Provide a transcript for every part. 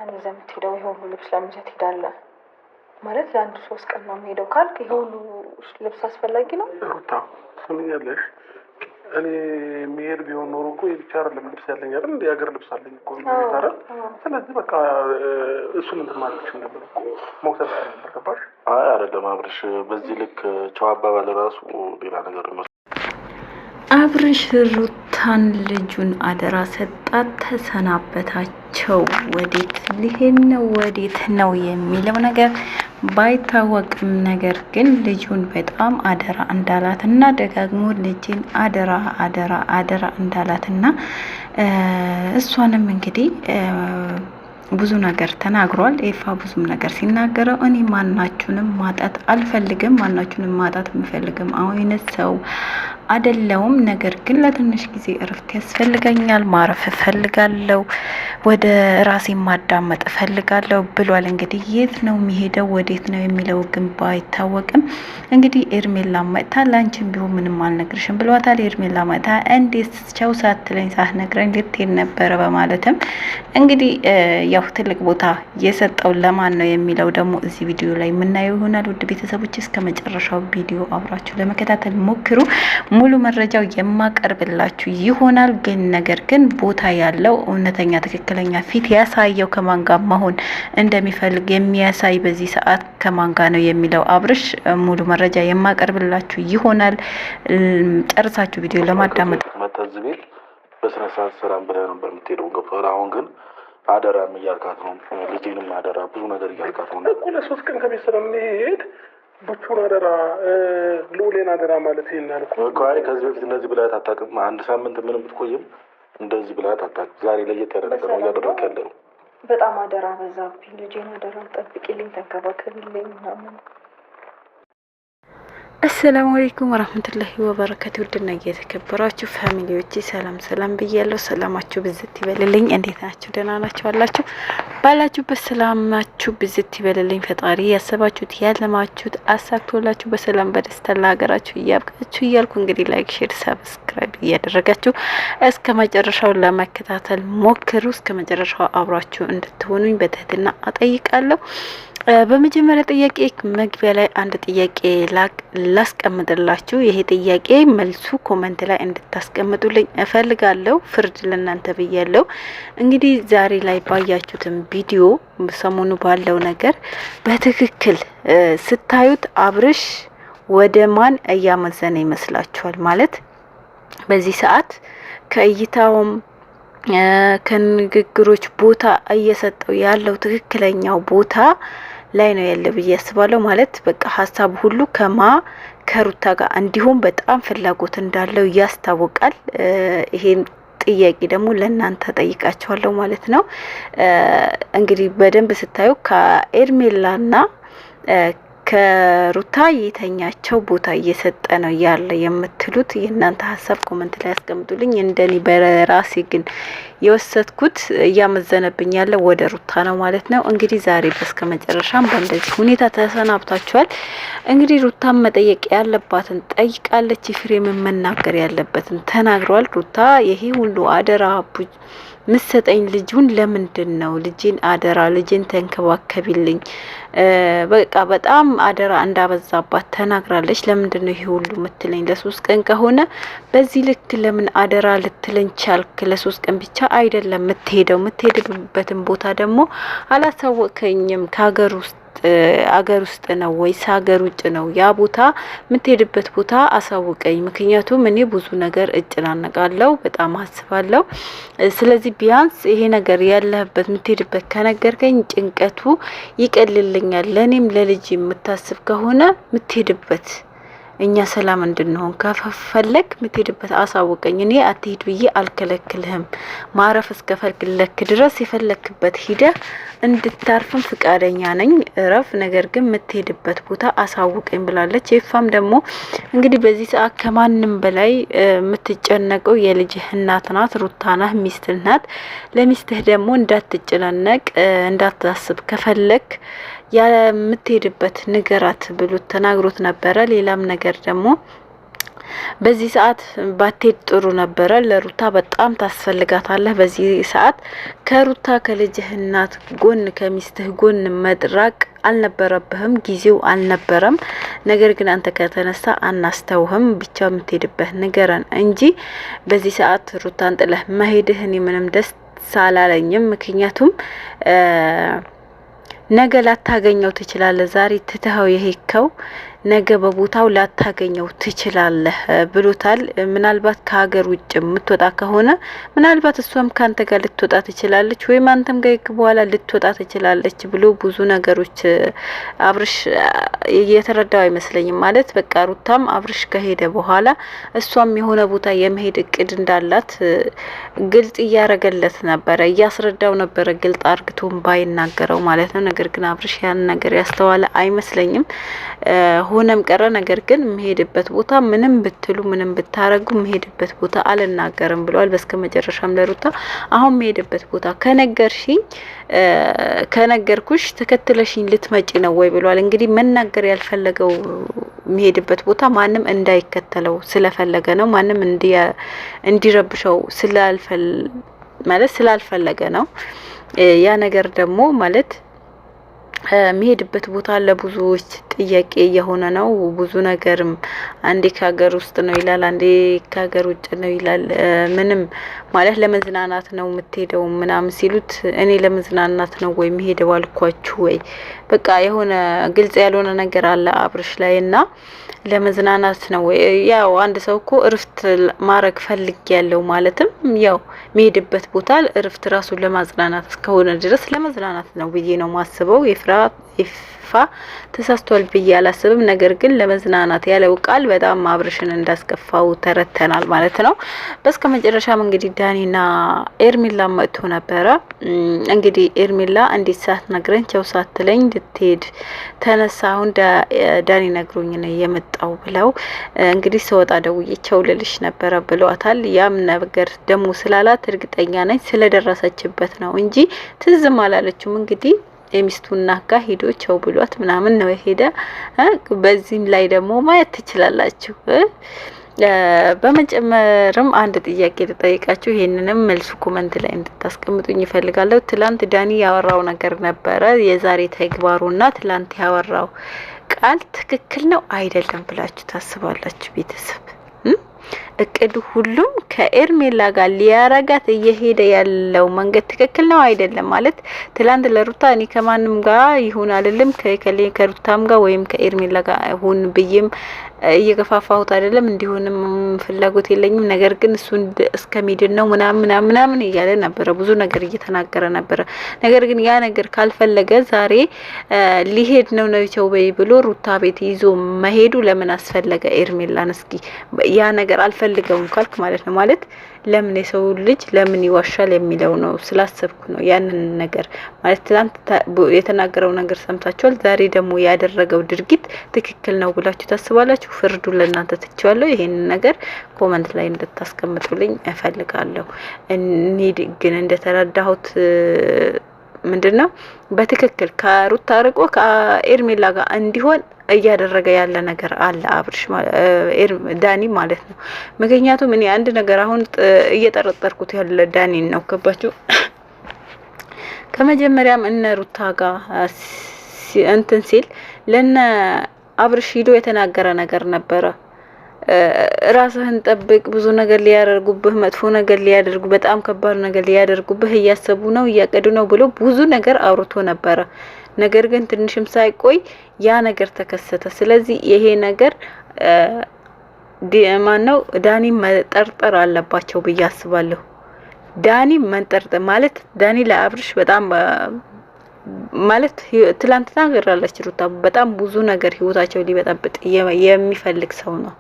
ልብስህን ይዘህ የምትሄደው ይሄ ሁሉ ልብስ ለምን ይዘህ ትሄዳለህ? ማለት ለአንድ 3 ቀን ነው የምሄደው ካልክ ይሄ ሁሉ ልብስ አስፈላጊ ነው? ሩታ ስምኛለሽ፣ እኔ የሚሄድ ቢሆን ኖሮ እኮ የብቻ አይደለም ልብስ ያለኝ አይደል? እንደ ሀገር ልብስ አለኝ እኮ ቤት አይደል? ስለዚህ በቃ እሱን እንትን ማለት ይችል ነበር እኮ መውሰድ ነበር። ገባሽ? አይ አይደለም አብርሽ፣ በዚህ ልክ ቸው አባባል ራሱ ሌላ ነገር ነው። አብርሽ ሩታን ልጁን አደራ ሰጣት፣ ተሰናበታቸው። ወዴት ሊሄድ ነው ወዴት ነው የሚለው ነገር ባይታወቅም ነገር ግን ልጁን በጣም አደራ እንዳላትና ደጋግሞ ልጅን አደራ አደራ አደራ እንዳላትና እሷንም እንግዲህ ብዙ ነገር ተናግሯል። ኤፋ ብዙም ነገር ሲናገረው እኔ ማናችሁንም ማጣት አልፈልግም፣ ማናችሁንም ማጣት የምፈልግም አይነት ሰው አይደለሁም። ነገር ግን ለትንሽ ጊዜ እረፍት ያስፈልገኛል፣ ማረፍ እፈልጋለሁ፣ ወደ ራሴ ማዳመጥ እፈልጋለሁ ብሏል። እንግዲህ የት ነው የሚሄደው ወዴት ነው የሚለው ግን ባይታወቅም እንግዲህ ኤርሜላ መጥታ ላንቺም ቢሆን ምንም አልነግርሽም ብሏታል። ኤርሜላ መጥታ እንዴት ቻው ሳትለኝ ሳትነግረኝ ልትሄድ ነበረ በማለትም እንግዲህ ያው ትልቅ ቦታ የሰጠው ለማን ነው የሚለው ደግሞ እዚህ ቪዲዮ ላይ የምናየው ይሆናል። ውድ ቤተሰቦች እስከ መጨረሻው ቪዲዮ አብራችሁ ለመከታተል ሞክሩ። ሙሉ መረጃው የማቀርብላችሁ ይሆናል። ግን ነገር ግን ቦታ ያለው እውነተኛ ትክክለኛ ፊት ያሳየው ከማን ጋር መሆን እንደሚፈልግ የሚያሳይ በዚህ ሰዓት ከማን ጋር ነው የሚለው አብርሽ ሙሉ መረጃ የማቀርብላችሁ ይሆናል። ጨርሳችሁ ቪዲዮ ለማዳመጥ መተዝቤል በስነ ስርዓት ሰላም ብለህ ነበር የምትሄደው ገብቶሃል። አሁን ግን አደራም እያልካት ነው፣ ልጄንም አደራ ብዙ ነገር እያልካት ነው እኮ። ለ3 ቀን ከቤት ስለምንሄድ ብቹን አደራ ልዑሌን አደራ ማለት ይሄን ያልኩ እኮ። አይ ከዚህ በፊት እንደዚህ ብለህ አታውቅም። አንድ ሳምንት ምንም ብትቆይም እንደዚህ ብለህ አታውቅም። ዛሬ ለየት ያለ ነገር ነው እያደረግህ ያለ ነው። በጣም አደራ በዛብኝ። ልጄን አደራ ጠብቂልኝ፣ ተንከባከቢልኝ ምናምን። አሰላሙ አለይኩም ወራህመቱላሂ ወበረካቱ። ውድና እየተከበራችሁ ፋሚሊዎች ሰላም ሰላም ብያለሁ። ሰላማችሁ ብዝት ይበልልኝ። እንዴት ናችሁ? ደህና ናችሁ አላችሁ? ባላችሁበት ሰላማችሁ ብዝት ይበልልኝ። ፈጣሪ ያሰባችሁት ያለማችሁት አሳክቶላችሁ በሰላም በደስታ ለሀገራችሁ እያብቃችሁ እያልኩ እንግዲህ ላይክ፣ ሼር፣ ሰብስክራይብ እያደረጋችሁ እስከ መጨረሻው ለመከታተል ሞክሩ። እስከ መጨረሻው አብራችሁ እንድትሆኑኝ በትህትና አጠይቃለሁ። በመጀመሪያ ጥያቄ መግቢያ ላይ አንድ ጥያቄ ላስቀምጥላችሁ። ይሄ ጥያቄ መልሱ ኮሜንት ላይ እንድታስቀምጡልኝ እፈልጋለሁ። ፍርድ ለእናንተ ብያለሁ። እንግዲህ ዛሬ ላይ ባያችሁትም ቪዲዮ ሰሞኑ ባለው ነገር በትክክል ስታዩት አብርሽ ወደ ማን እያመዘነ ይመስላችኋል? ማለት በዚህ ሰዓት ከእይታውም ከንግግሮች ቦታ እየሰጠው ያለው ትክክለኛው ቦታ ላይ ነው ያለ ብዬ አስባለሁ። ማለት በቃ ሀሳብ ሁሉ ከሩታ ጋር እንዲሁም በጣም ፍላጎት እንዳለው ያስታውቃል። ይሄን ጥያቄ ደግሞ ለእናንተ ጠይቃችኋለሁ ማለት ነው። እንግዲህ በደንብ ስታዩ ከኤርሜላና ከሩታ የተኛቸው ቦታ እየሰጠ ነው ያለ የምትሉት የእናንተ ሀሳብ ኮሜንት ላይ ያስቀምጡልኝ። እንደኔ በራሴ ግን የወሰድኩት እያመዘነብኝ ያለ ወደ ሩታ ነው ማለት ነው። እንግዲህ ዛሬ በስከ መጨረሻም በእንደዚህ ሁኔታ ተሰናብታችኋል። እንግዲህ ሩታን መጠየቅ ያለባትን ጠይቃለች። ፍሬም መናገር ያለበትን ተናግሯል። ሩታ ይሄ ሁሉ አደራ ምሰጠኝ ልጁን ለምንድን ነው? ልጄን አደራ፣ ልጄን ተንከባከቢልኝ፣ በቃ በጣም አደራ እንዳበዛባት ተናግራለች። ለምንድን ነው ይሄ ሁሉ ምትለኝ? ለ3 ቀን ከሆነ በዚህ ልክ ለምን አደራ ልትለኝ ቻልክ? ለ3 ቀን ብቻ አይደለም የምትሄድበትን ቦታ ደግሞ አላሳወቀኝም። ከሀገር ውስጥ አገር ውስጥ ነው ወይስ ሀገር ውጭ ነው? ያ ቦታ የምትሄድበት ቦታ አሳውቀኝ። ምክንያቱም እኔ ብዙ ነገር እጨናነቃለሁ፣ በጣም አስባለሁ። ስለዚህ ቢያንስ ይሄ ነገር ያለህበት የምትሄድበት ከነገርከኝ ጭንቀቱ ይቀልልኛል። ለኔም ለልጅ የምታስብ ከሆነ የምትሄድበት እኛ ሰላም እንድንሆን ከፈለክ ምትሄድበት አሳውቀኝ። እኔ አትሄድ ብዬ አልከለክልህም። ማረፍ እስከፈለክ ድረስ የፈለክበት ሂደ እንድታርፍም ፍቃደኛ ነኝ። እረፍ፣ ነገር ግን ምትሄድበት ቦታ አሳውቀኝ ብላለች። ይፋም ደግሞ እንግዲህ በዚህ ሰዓት ከማንም በላይ የምትጨነቀው የልጅህ እናት ናት፣ ሩታ ናት፣ ሚስትህ ናት። ለሚስትህ ደግሞ እንዳትጨናነቅ እንዳታስብ ከፈለክ የምትሄድበት ንገራት ብሎ ተናግሮት ነበረ። ሌላም ነገር ደግሞ በዚህ ሰዓት ባትሄድ ጥሩ ነበረ። ለሩታ በጣም ታስፈልጋታለህ። በዚህ ሰዓት ከሩታ ከልጅህ እናት ጎን ከሚስትህ ጎን መድራቅ አልነበረብህም፣ ጊዜው አልነበረም። ነገር ግን አንተ ከተነሳ አናስተውህም፣ ብቻ የምትሄድበት ንገረን እንጂ በዚህ ሰዓት ሩታን ጥለህ መሄድህ እኔ ምንም ደስ አላለኝም። ምክንያቱም ነገ ላታገኘው ትችላለህ። ዛሬ ትተኸው የሄድከው ነገ በቦታው ላታገኘው ትችላለህ ብሎታል። ምናልባት ከሀገር ውጭ የምትወጣ ከሆነ ምናልባት እሷም ካንተ ጋር ልትወጣ ትችላለች፣ ወይም አንተም ጋር በኋላ ልትወጣ ትችላለች ብሎ ብዙ ነገሮች አብርሽ እየተረዳው አይመስለኝም። ማለት በቃ ሩታም አብርሽ ከሄደ በኋላ እሷም የሆነ ቦታ የመሄድ እቅድ እንዳላት ግልጽ እያረገለት ነበረ፣ እያስረዳው ነበረ፣ ግልጽ አርግቶም ባይናገረው ማለት ነው። ነገር ግን አብርሽ ያን ነገር ያስተዋለ አይመስለኝም። ሆነም ቀረ ነገር ግን መሄድበት ቦታ ምንም ብትሉ ምንም ብታረጉ መሄድበት ቦታ አልናገርም ብለዋል። በስከ መጨረሻም ለሩታ አሁን መሄድበት ቦታ ከነገርኩሽ ተከትለሽኝ ልትመጪ ነው ወይ ብለዋል። እንግዲህ መናገር ያልፈለገው መሄድበት ቦታ ማንም እንዳይከተለው ስለፈለገ ነው። ማንም እንዲረብሸው ስላልፈለገ ነው። ያ ነገር ደግሞ ማለት የሚሄድበት ቦታ ለብዙዎች ጥያቄ የሆነ ነው። ብዙ ነገርም አንዴ ከሀገር ውስጥ ነው ይላል፣ አንዴ ከሀገር ውጭ ነው ይላል። ምንም ማለት ለመዝናናት ነው የምትሄደው ምናምን ሲሉት እኔ ለመዝናናት ነው ወይ የሚሄደው አልኳችሁ ወይ በቃ የሆነ ግልጽ ያልሆነ ነገር አለ አብርሽ ላይ እና ለመዝናናት ነው ወይ? ያው አንድ ሰው እኮ እርፍት ማረግ ፈልግ ያለው ማለትም ያው የሚሄድበት ቦታ እርፍት ራሱን ለማዝናናት እስከሆነ ድረስ ለመዝናናት ነው ብዬ ነው ማስበው። ይፋ ተሳስቷል ብዬ አላስብም። ነገር ግን ለመዝናናት ያለው ቃል በጣም አብርሽን እንዳስከፋው ተረተናል ማለት ነው። በስከ መጨረሻም እንግዲህ ዳኒና ኤርሚላ መጥቶ ነበረ። እንግዲህ ኤርሚላ እንዴት ሳትነግረኝ ቸው ሳትለኝ ልትሄድ ተነሳ፣ አሁን ዳኒ ነግሮኝ ነው የመጣው ብለው እንግዲህ ስወጣ ደውዬ ቸው ልልሽ ነበረ ብለዋታል። ያም ነገር ደግሞ ስላላት እርግጠኛ ነኝ ስለደረሰችበት ነው እንጂ ትዝም አላለችም። እንግዲህ የሚስቱና ጋር ሄዶ ቸው ብሏት ምናምን ነው የሄደ። በዚህም ላይ ደግሞ ማየት ትችላላችሁ። በመጨመርም አንድ ጥያቄ ልጠይቃችሁ፣ ይሄንንም መልሱ ኮመንት ላይ እንድታስቀምጡኝ ይፈልጋለሁ። ትላንት ዳኒ ያወራው ነገር ነበረ፣ የዛሬ ተግባሩና ትላንት ያወራው ቃል ትክክል ነው አይደለም ብላችሁ ታስባላችሁ ቤተሰብ? እቅዱ ሁሉም ከኤርሜላ ጋር ሊያረጋት እየሄደ ያለው መንገድ ትክክል ነው አይደለም? ማለት ትላንት ለሩታ እኔ ከማንም ጋር ይሁን አይደለም ከሩታም ጋር ወይም ከኤርሜላ ጋር ይሁን ብዬም እየገፋፋሁት አይደለም፣ እንዲሆንም ፍላጎት የለኝም። ነገር ግን እሱ እስከሚድን ነው ምናምን እያለ ነበረ፣ ብዙ ነገር እየተናገረ ነበረ። ነገር ግን ያ ነገር ካልፈለገ ዛሬ ሊሄድ ነው ቸው በይ ብሎ ሩታ ቤት ይዞ መሄዱ ለምን አስፈለገ? ኤርሜላን እስኪ ያ ነገር አልፈልገውም ካልክ ማለት ነው ማለት ለምን የሰው ልጅ ለምን ይዋሻል የሚለው ነው ስላሰብኩ ነው ያንን ነገር ማለት ትላንት የተናገረው ነገር ሰምታችኋል። ዛሬ ደግሞ ያደረገው ድርጊት ትክክል ነው ብላችሁ ታስባላችሁ? ፍርዱ ለእናንተ ትችዋለሁ። ይሄን ነገር ኮመንት ላይ እንድታስቀምጡልኝ እፈልጋለሁ። እኔ ግን እንደተረዳሁት ምንድነው በትክክል ከሩታ ርቆ ከኤርሜላ ጋር እንዲሆን እያደረገ ያለ ነገር አለ አብርሽ ዳኒ ማለት ነው። ምክንያቱም እኔ አንድ ነገር አሁን እየጠረጠርኩት ያለ ዳኒን ነው። ገባችሁ? ከመጀመሪያም እነ ሩታ ጋር እንትን ሲል ለነ አብርሽ ሂዶ የተናገረ ነገር ነበረ። ራስህን ጠብቅ፣ ብዙ ነገር ሊያደርጉብህ፣ መጥፎ ነገር ሊያደርጉ፣ በጣም ከባድ ነገር ሊያደርጉብህ እያሰቡ ነው እያቀዱ ነው ብሎ ብዙ ነገር አውርቶ ነበረ። ነገር ግን ትንሽም ሳይቆይ ያ ነገር ተከሰተ። ስለዚህ ይሄ ነገር ማነው ዳኒ መጠርጠር አለባቸው ብዬ አስባለሁ። ዳኒ መንጠርጠር ማለት ዳኒ ለአብርሽ በጣም ማለት ትላንትና ገራለች ሩታ በጣም ብዙ ነገር ህይወታቸው ሊበጣበጥ የሚፈልግ ሰው ነው።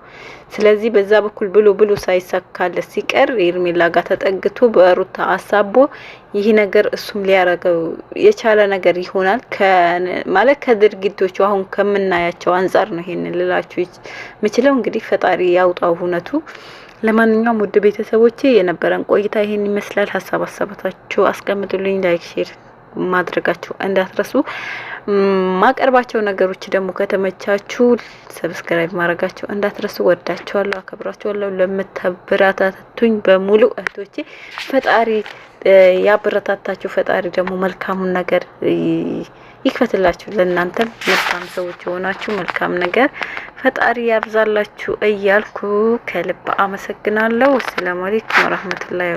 ስለዚህ በዛ በኩል ብሎ ሳይሳካለት ሲቀር ኤርሜላ ጋር ተጠግቶ በሩታ አሳቦ ይህ ነገር እሱም ሊያረገው የቻለ ነገር ይሆናል ማለት ከድርጊቶቹ አሁን ከምናያቸው አንፃር ነው ይሄን ልላችሁ የምችለው። እንግዲህ ፈጣሪ ያውጣው እውነቱ። ለማንኛውም ውድ ቤተሰቦቼ የነበረን ቆይታ ይሄን ይመስላል። ሀሳባችሁ አስቀምጡልኝ። ላይክ ሼር ማድረጋችሁ እንዳትረሱ። ማቀርባቸው ነገሮች ደግሞ ከተመቻችሁ ሰብስክራይብ ማድረጋችሁ እንዳትረሱ። ወዳችኋለሁ፣ አከብራችኋለሁ። ለምታበረታቱኝ በሙሉ እህቶቼ ፈጣሪ ያበረታታችሁ። ፈጣሪ ደግሞ መልካሙን ነገር ይክፈትላችሁ። ለእናንተም መልካም ሰዎች የሆናችሁ መልካም ነገር ፈጣሪ ያብዛላችሁ እያልኩ ከልብ አመሰግናለሁ። ሰላም አለይኩም ወራህመቱላሂ